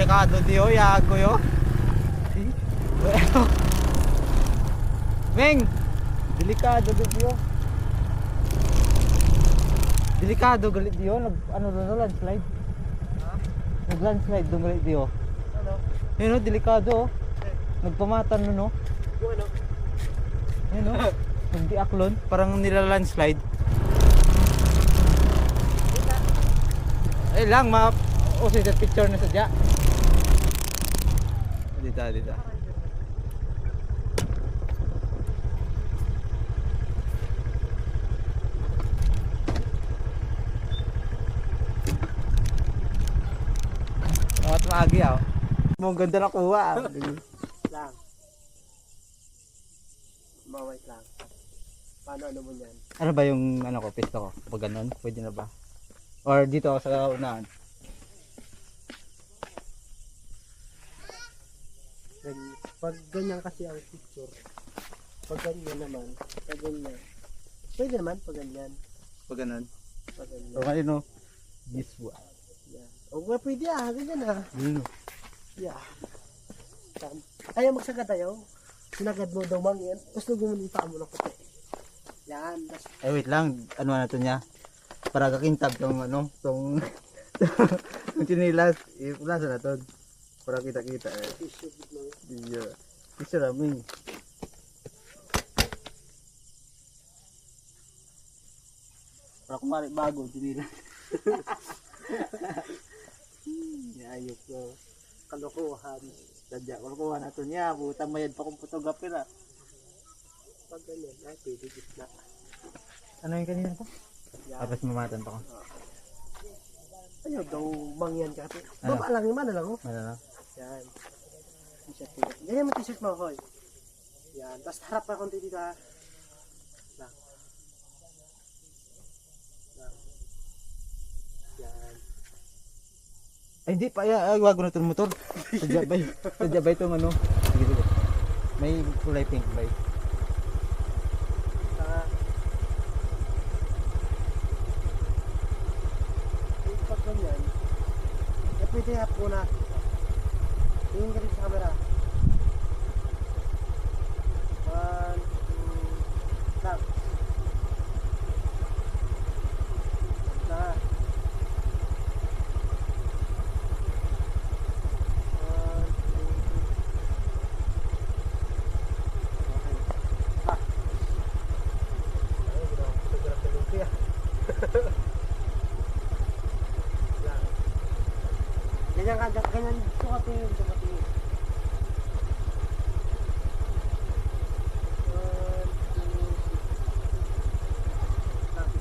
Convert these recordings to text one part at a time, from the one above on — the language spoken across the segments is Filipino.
delikado di oh, yago yo. Meng, delikado di oh. Delikado galit di oh, ano landslide. Nag-landslide dong galit di oh. Ano? Yun oh, delikado oh. Nagpamatan no. Yung ano? Yun oh. Nagdi-aklon, parang nila-landslide. Eh lang, usay sa picture na sadya. Dito. At maagi ah. Mo ganda na kuha. Lang. Mawait lang. Paano mo yan? Ano ba yung ano ko, pisto ko? Pag ganun, pwede na ba? Or dito ako sa unahan. Pag ganyan kasi ang picture, pag ganyan naman, pag ganyan. Pwede naman pag ganyan. Pag ganun. Pag ganyan. So ngayon no, this one. Yeah. O nga pwede ganyan Yun no. Yeah. Ayaw magsagad ayaw. Sinagad mo daw mang yan. Tapos nagumulita mo ng puti. Yan. Eh wait lang, ano na to niya? Para kakintab tong ano, tong yung chinilas, iplasa na to. Para kita-kita eh. Iya. Isa raming. Para kumari bago chinilas. Ayok ko. Kalokohan. Dadya kalokohan na to niya, butang mayad pa kung photographer ah. Pag ganyan, ay pwede gitna. Ano yung kanina to? Yan. Tapos mamatan pa ko. Ayaw daw mangyan ka kasi. Ano? Baba lang yung mana lang oh. Ano na? Yan. T-shirt ko. Ganyan mo t-shirt mo, Hoy. Yan. Tapos harap pa konti dito ha. Lang. Lang. Yan. Ay hindi pa, wag na itong motor. Sadya ba itong ano? Sige. May kulay pink ba? Saka. Pag ganyan, pwede hap muna. Tingin ka rin sa camera. 1, 2, lang. Saka. 1, 2, 3. Ganyan sukatingin. 1, 2, 3.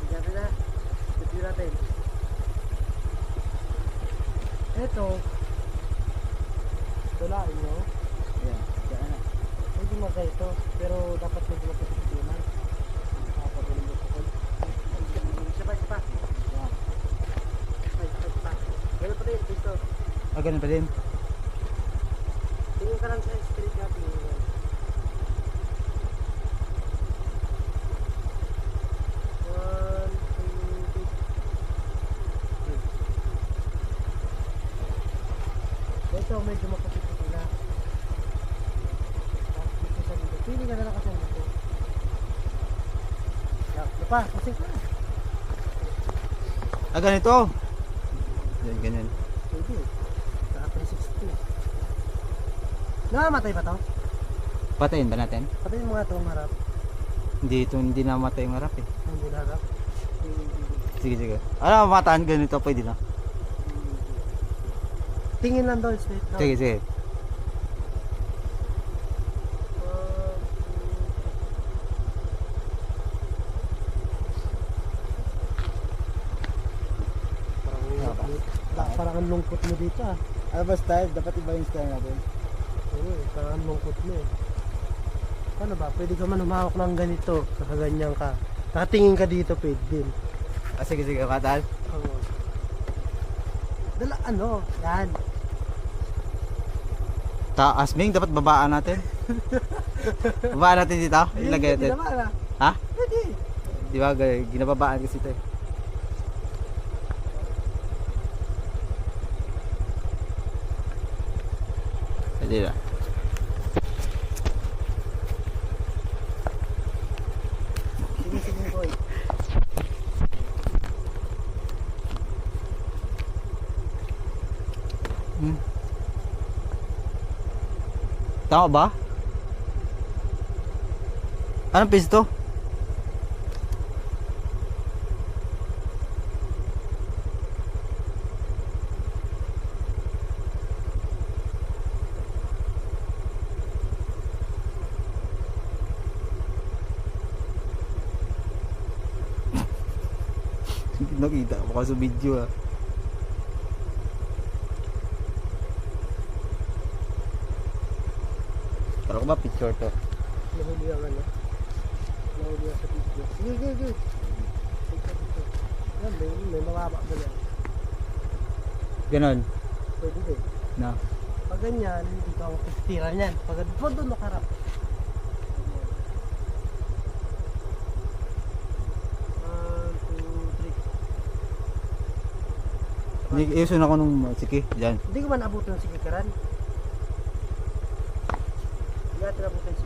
Sige na. Sige natin. Ito. Dalain nyo. Ayan, dyan na. Pwede mag-ito. Pero dapat medyo mapagpipiliman. Nakapagulong mo sa kol. Isa pa. Isa pa. Ganun pa rin. Dito. Ah, ganun pa din. Tingin ka lang sa street natin. Ito medyo makapit na. Pili ka na lang kasi dito. Pa, kasi ka. Ah, ganito. Ganyan. Pwede. Saka 360. Namamatay ba to? Patayin ba natin? Patayin mo nga itong harap. Hindi namatay yung harap eh. Hindi na harap. Sige. Ano, mamataan ganito, pwede na. Tingin lang doon, straight down. Sige. Parang ang lungkot mo dito ah. Ano ba style? Dapat iba yung style natin. Oo, parang ang lungkot mo eh. Paano ba? Pwede ka man humawak ng ganito. Nakaganyan ka. Nakatingin ka dito, pwede din. Ah, sige, mataan. Oo. Dala ano? Yan. Taas, Ming, dapat babaan natin. Babaan natin dito? Ilagay Pwede natin. naman ah. Ha? Pwede. Di ba, ginababaan kasi ito eh. Pwede na. Sige, sige, boy. Tama ba? Anong piso to? Nakita ko sa video ah. Pero ko ba picture to? Nahuli ang ano. Nahuli ang sa video. Sige, sige, sige. Yan, may mababa ba yan? Ganon. Pwede din. Na. Pag ganyan, hindi ka makikitira niyan. Pag doon nakarap. Iusun ako nung sige, dyan. Hindi ko man abutin ng sikikaran. Hindi natin abutin ng